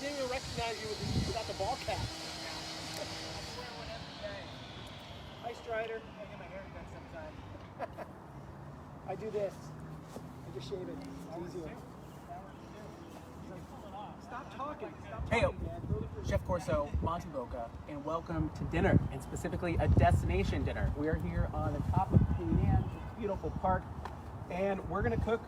didn't even recognize you without the ball cap. Hi, Strider. I get my hair cut sometime. I do this. I just shave it. It's easier. Stop talking. Hey, Chef Corso, Monte Boca, and welcome to dinner, and specifically a destination dinner. We're here on the top of Penang, beautiful park, and we're gonna cook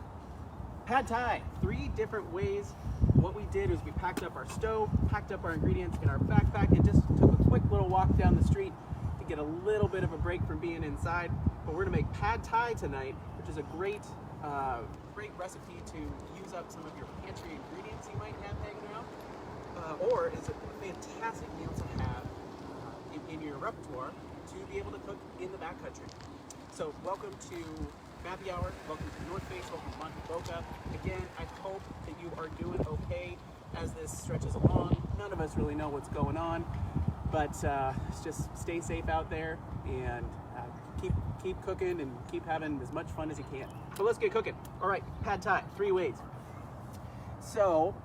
pad thai. 3 different ways. What we did is we packed up our stove, packed up our ingredients in our backpack, and just took a quick little walk down the street to get a little bit of a break from being inside. But we're gonna make pad thai tonight, which is a great recipe to use up some of your pantry ingredients you might have hanging around, or is a fantastic meal to have in your repertoire to be able to cook in the backcountry. So welcome to Happy Hour, welcome to North Face, welcome to Monte Boca. Again, I hope that you are doing okay as this stretches along. None of us really know what's going on, but just stay safe out there and keep cooking and keep having as much fun as you can. So let's get cooking. All right, pad thai, 3 ways. So,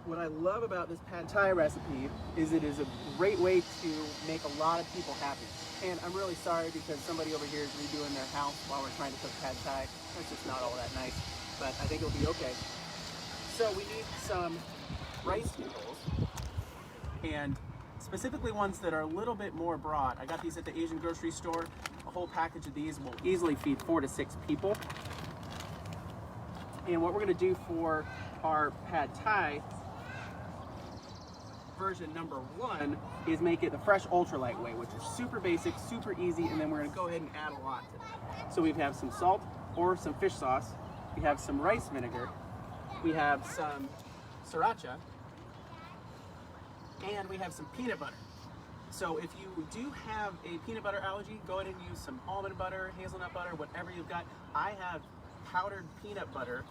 what I love about this pad thai recipe is it is a great way to make a lot of people happy. And I'm really sorry because somebody over here is redoing their house while we're trying to cook pad thai. That's just not all that nice, but I think it'll be okay. So we need some rice noodles, and specifically ones that are a little bit more broad. I got these at the Asian grocery store. A whole package of these will easily feed 4 to 6 people. And what we're gonna do for our pad thai version number 1 is make it the fresh ultralight way, which is super basic, super easy, and then we're gonna go ahead and add a lot to it. So we have some salt or some fish sauce, we have some rice vinegar, we have some sriracha, and we have some peanut butter. So if you do have a peanut butter allergy, go ahead and use some almond butter, hazelnut butter, whatever you've got. I have powdered peanut butter,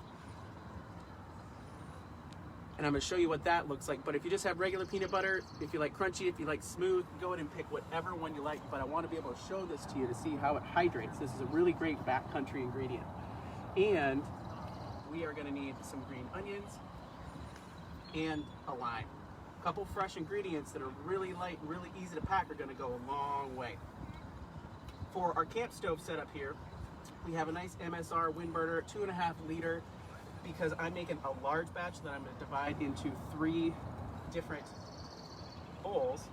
and I'm gonna show you what that looks like. But if you just have regular peanut butter, if you like crunchy, if you like smooth, go ahead and pick whatever one you like. But I wanna be able to show this to you to see how it hydrates. This is a really great backcountry ingredient. And we are gonna need some green onions and a lime. A couple fresh ingredients that are really light and really easy to pack are gonna go a long way. For our camp stove setup here, we have a nice MSR wind burner, 2.5 liter, because I'm making a large batch that I'm gonna divide into 3 different bowls.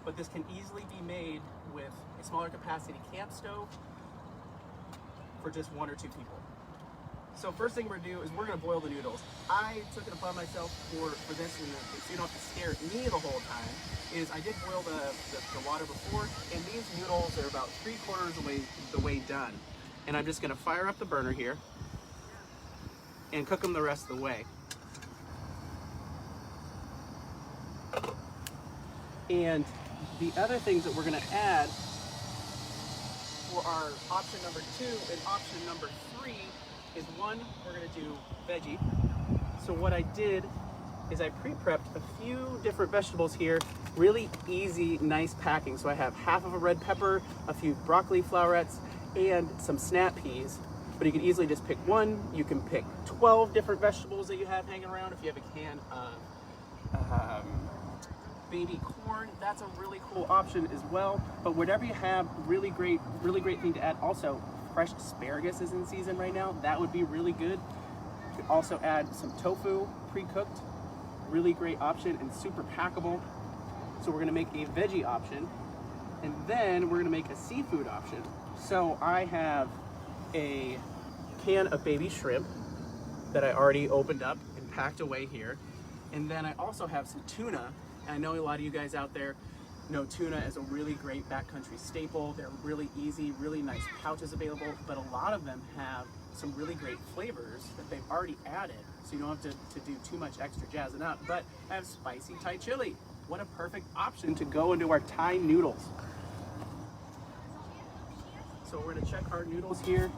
But this can easily be made with a smaller capacity camp stove for just 1 or 2 people. So first thing we're gonna do is we're gonna boil the noodles. I took it upon myself for this, and so you don't have to stare at me the whole time, is I did boil the water before, and these noodles are about 3/4 the way done. And I'm just gonna fire up the burner here and cook them the rest of the way. And the other things that we're gonna add for our option number 2 and option number 3 is 1, we're gonna do veggie. So what I did is I pre-prepped a few different vegetables here, really easy, nice packing. So I have half of a red pepper, a few broccoli flowerets, and some snap peas. But you can easily just pick 1. You can pick 12 different vegetables that you have hanging around. If you have a can of baby corn, that's a really cool option as well. But whatever you have, really great thing to add. Also, fresh asparagus is in season right now. That would be really good. You could also add some tofu, pre-cooked. Really great option and super packable. So we're gonna make a veggie option, and then we're gonna make a seafood option. So I have a can of baby shrimp that I already opened up and packed away here. And then I also have some tuna. And I know a lot of you guys out there know tuna is a really great backcountry staple. They're really easy, really nice pouches available, but a lot of them have some really great flavors that they've already added, so you don't have to do too much extra jazzing up. But I have spicy Thai chili. What a perfect option to go into our Thai noodles. So we're gonna check our noodles here.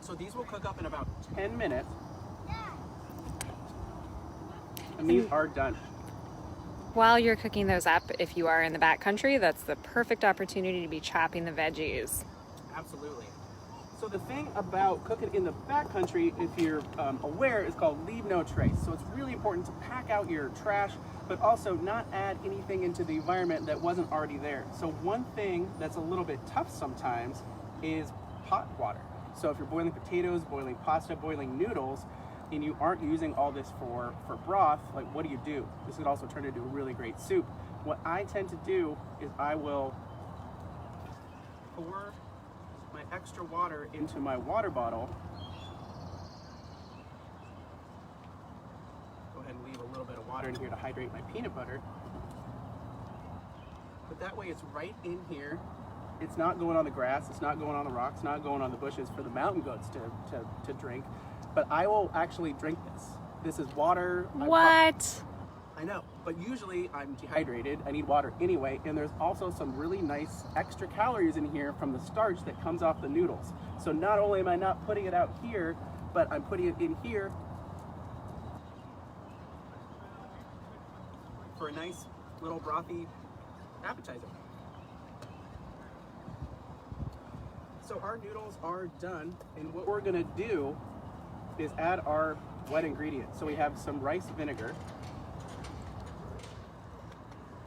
So these will cook up in about 10 minutes. And these are done. While you're cooking those up, if you are in the back country, that's the perfect opportunity to be chopping the veggies. Absolutely. So the thing about cooking in the backcountry, if you're aware, is called leave no trace. So it's really important to pack out your trash, but also not add anything into the environment that wasn't already there. So one thing that's a little bit tough sometimes is pot water. So if you're boiling potatoes, boiling pasta, boiling noodles, and you aren't using all this for broth, like what do? This could also turn into a really great soup. What I tend to do is I will pour my extra water into my water bottle. Go ahead and leave a little bit of water in here to hydrate my peanut butter. But that way it's right in here. It's not going on the grass, it's not going on the rocks, it's not going on the bushes for the mountain goats to drink. But I will actually drink this. This is water. What? I know, but usually I'm dehydrated. I need water anyway, and there's also some really nice extra calories in here from the starch that comes off the noodles. So not only am I not putting it out here, but I'm putting it in here for a nice little brothy appetizer. So our noodles are done, and what we're gonna do is add our wet ingredients. So we have some rice vinegar.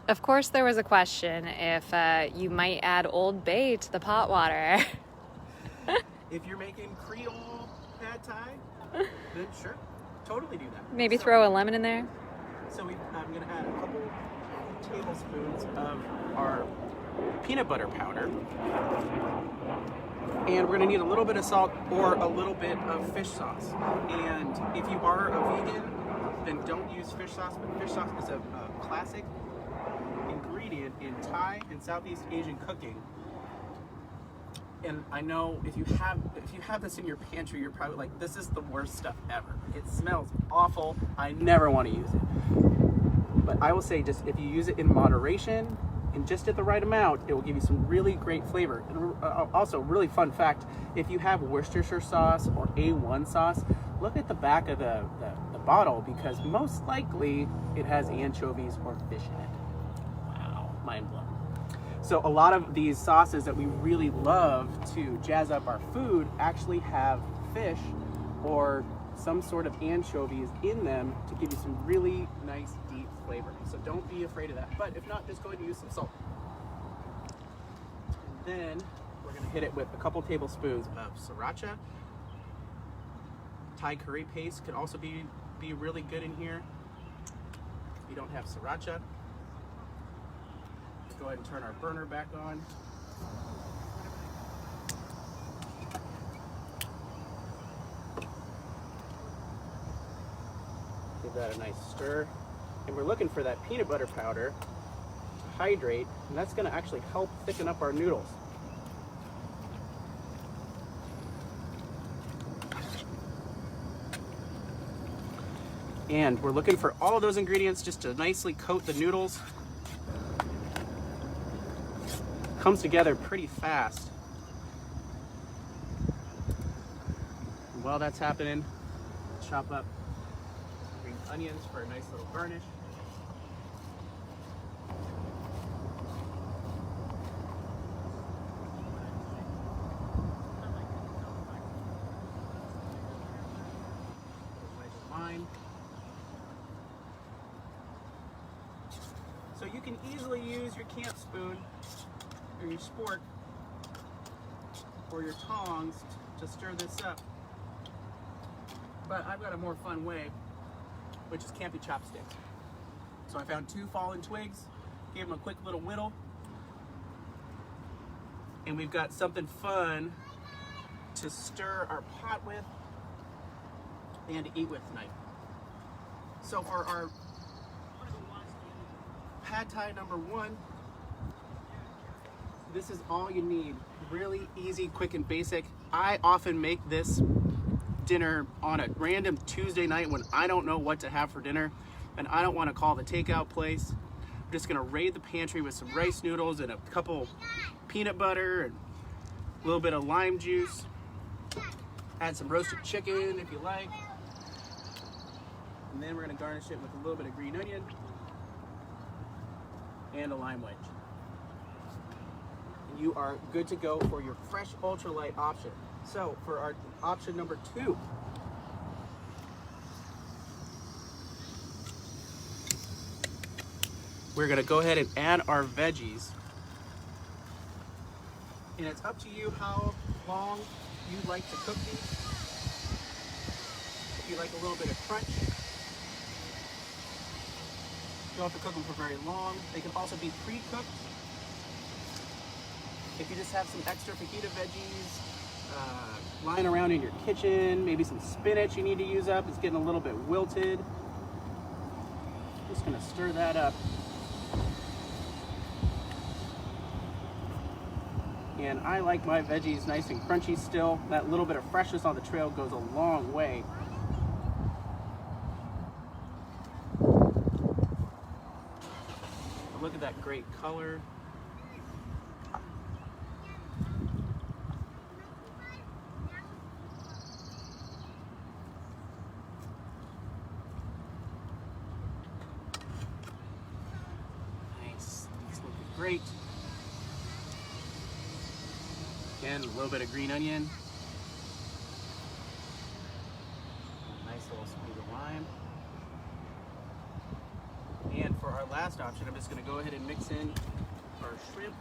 Of course, there was a question if you might add Old Bay to the pot water. If you're making Creole pad thai, then sure, totally do that. Maybe throw a lemon in there. So I'm gonna add a couple tablespoons of our peanut butter powder. And we're gonna need a little bit of salt or a little bit of fish sauce. And if you are a vegan, then don't use fish sauce, but fish sauce is a classic ingredient in Thai and Southeast Asian cooking. And I know if you have this in your pantry, you're probably like, this is the worst stuff ever. It smells awful. I never want to use it. But I will say, just if you use it in moderation and just at the right amount, it will give you some really great flavor. And also, really fun fact, if you have Worcestershire sauce or A1 sauce, look at the back of the bottle, because most likely it has anchovies or fish in it. Wow, mind blown. So a lot of these sauces that we really love to jazz up our food actually have fish or some sort of anchovies in them to give you some really nice deep flavor. So don't be afraid of that. But if not, just go ahead and use some salt. And then we're gonna hit it with a couple tablespoons of sriracha. Thai curry paste could also be really good in here. If you don't have sriracha, go ahead and turn our burner back on. Give that a nice stir. And we're looking for that peanut butter powder to hydrate, and that's gonna actually help thicken up our noodles. And we're looking for all of those ingredients just to nicely coat the noodles. Comes together pretty fast. And while that's happening, chop up green onions for a nice little garnish. Lime. So you can easily use your camp spoon or your spork or your tongs to stir this up. But I've got a more fun way, which is campy chopsticks. So I found 2 fallen twigs, gave them a quick little whittle, and we've got something fun to stir our pot with and to eat with tonight. So for our pad thai number 1, this is all you need. Really easy, quick, and basic. I often make this dinner on a random Tuesday night when I don't know what to have for dinner and I don't want to call the takeout place. I'm just gonna raid the pantry with some rice noodles and a couple peanut butter and a little bit of lime juice. Add some roasted chicken if you like. And then we're going to garnish it with a little bit of green onion and a lime wedge. And you are good to go for your fresh ultralight option. So for our option number 2, we're going to go ahead and add our veggies. And it's up to you how long you'd like to cook these. If you like a little bit of crunch, you don't have to cook them for very long. They can also be pre-cooked. If you just have some extra fajita veggies lying around in your kitchen, maybe some spinach you need to use up, it's getting a little bit wilted. Just gonna stir that up. And I like my veggies nice and crunchy still. That little bit of freshness on the trail goes a long way. Look at that great color. Nice, it's looking great. Again, a little bit of green onion. A nice little squeeze of lime. And for our last option, I'm just going to go ahead and mix in our shrimp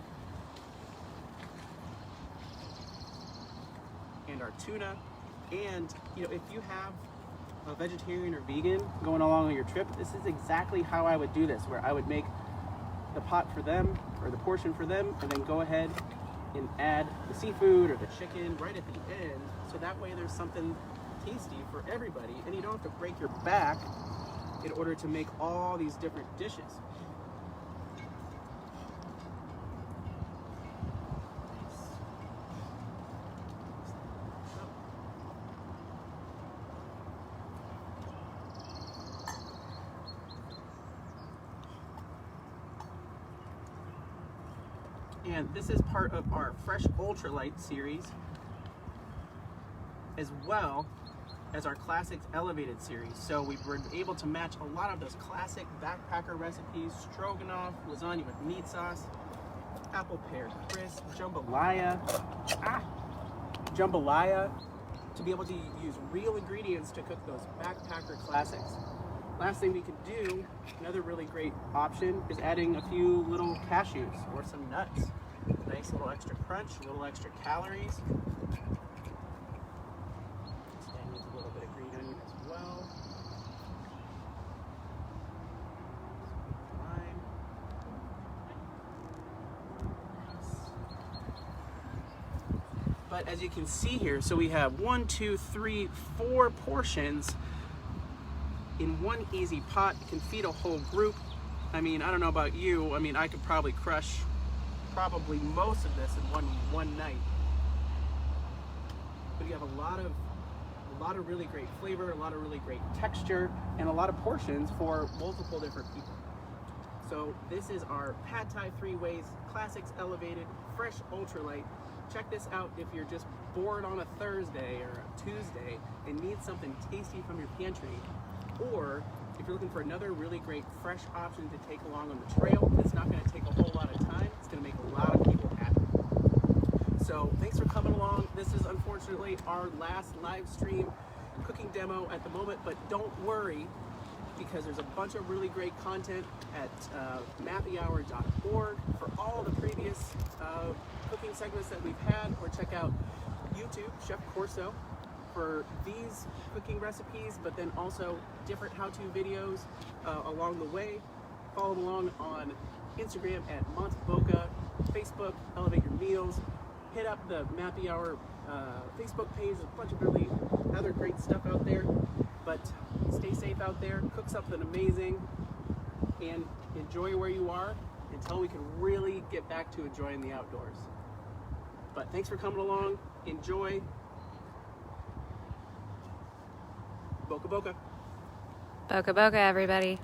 and our tuna. And you know, if you have a vegetarian or vegan going along on your trip, this is exactly how I would do this, where I would make the pot for them or the portion for them, and then go ahead and add the seafood or the chicken right at the end, so that way there's something tasty for everybody, and you don't have to break your back in order to make all these different dishes. And this is part of our Fresh Ultralight series, as well as our Classics Elevated series. So we were able to match a lot of those classic backpacker recipes: stroganoff, lasagna with meat sauce, apple pear crisp, jambalaya, to be able to use real ingredients to cook those backpacker classics. Last thing we could do, another really great option, is adding a few little cashews or some nuts. Nice little extra crunch, a little extra calories. And use a little bit of green onion as well. Lime. But as you can see here, so we have 1, 2, 3, 4 portions in one easy pot. It can feed a whole group. I mean, I don't know about you. I mean, I could probably crush most of this in one night. But you have a lot of really great flavor, a lot of really great texture, and a lot of portions for multiple different people. So this is our Pad Thai 3 Ways Classics Elevated Fresh Ultralight. Check this out if you're just bored on a Thursday or a Tuesday and need something tasty from your pantry. Or if you're looking for another really great fresh option to take along on the trail, it's not going to take a whole lot of time. It's going to make a lot of people happy. So thanks for coming along. This is unfortunately our last live stream cooking demo at the moment, but don't worry, because there's a bunch of really great content at mappyhour.org for all the previous cooking segments that we've had, or check out YouTube, Chef Corso, for these cooking recipes, but then also different how-to videos along the way. Follow along on Instagram at Monteboca, Facebook, Elevate Your Meals. Hit up the Mappy Hour Facebook page. There's a bunch of really other great stuff out there. But stay safe out there, cook something amazing, and enjoy where you are until we can really get back to enjoying the outdoors. But thanks for coming along. Enjoy. Boca Boca. Boca Boca, everybody.